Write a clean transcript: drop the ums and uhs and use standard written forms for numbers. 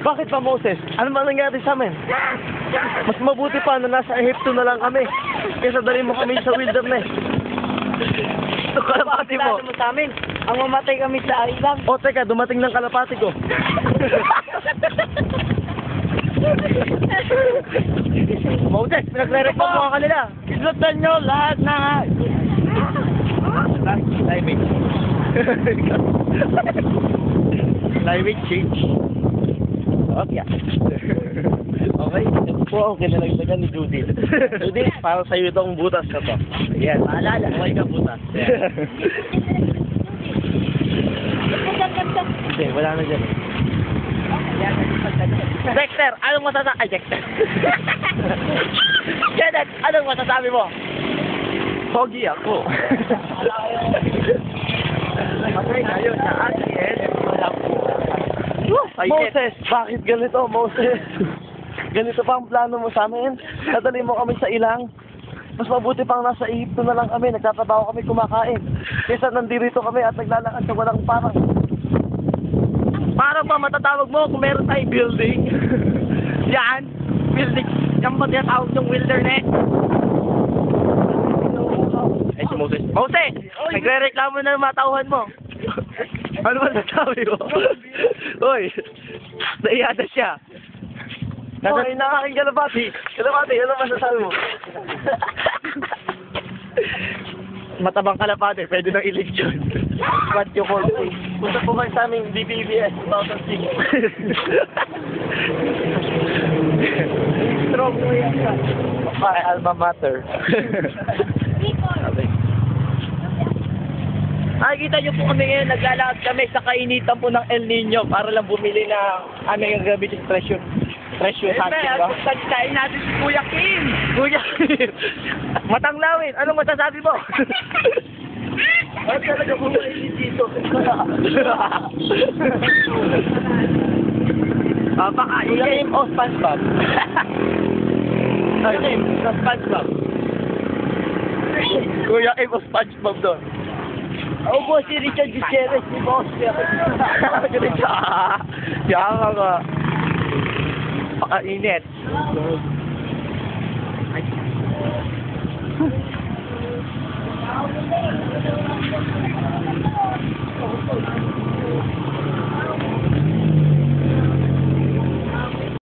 Bakit ba, Moses? Ano ba nangyari sa amin? Mas mabuti pa na nasa Ehipto na lang kami kaysa dali mo kami sa wilderness. Ito kalapati mo. Mo sa amin, ang mamatay kami sa isang. O teka, dumating ng kalapati ko. Moses, pinagre-reklamo ka kanila. Islutan nyo lahat na. Climate. Climate change. Okay. Okay. Po, okay na nagdagan ni Judith. Judith, para sa'yo itong butas na to. Yes. Maalala. Okay ka butas. Hindi, wala na dyan. Dexter, anong masasabi? Ay, Dexter. Janet, anong masasabi mo? Pogi ako. Okay, ayun na akin. Wala po. Moses, bakit ganito, Moses? Ganito pa ang plano mo sa amin? Nadali mo kami sa ilang. Mas mabuti pang nasa Ehipto na lang kami, nagtatrabaho kami kumakain. Kaysa nandito kami at naglalakad sa walang parang. Parang ba matatawag mo kung meron tayong building? Yan, building. Yan ba tinatawag yung wilderness? Ay, si Moses. Moses! Nagre-reklamo na yung matauhan mo. Ano ba nasabi mo? Uy, naiya na siya. Uy, nakaking kalapati. Kalapati, ano masasabi mo? Matabang kalapati, pwede nang eleksyon. What you call me? Punta po kayo sa aming BBBS 2006. Strong mo yan ka. My alma mater. Okay. Nakikita niyo po kami ngayon, naglalakad kami sa kainitan po ng El Nino para lang bumili ng aming gravity pressure hunting ba? Pagkain natin si Kuya Kim. Kuya Kim! Matanglawin, anong masasabi mo? Ano talaga bumaili dito? Baka Kuya Kim o SpongeBob? Kuya Kim o SpongeBob? Kuya Kim o SpongeBob doon? Ako po si Richard Gutierrez, si Boss. Ganito. Yaka ka. Pakainit.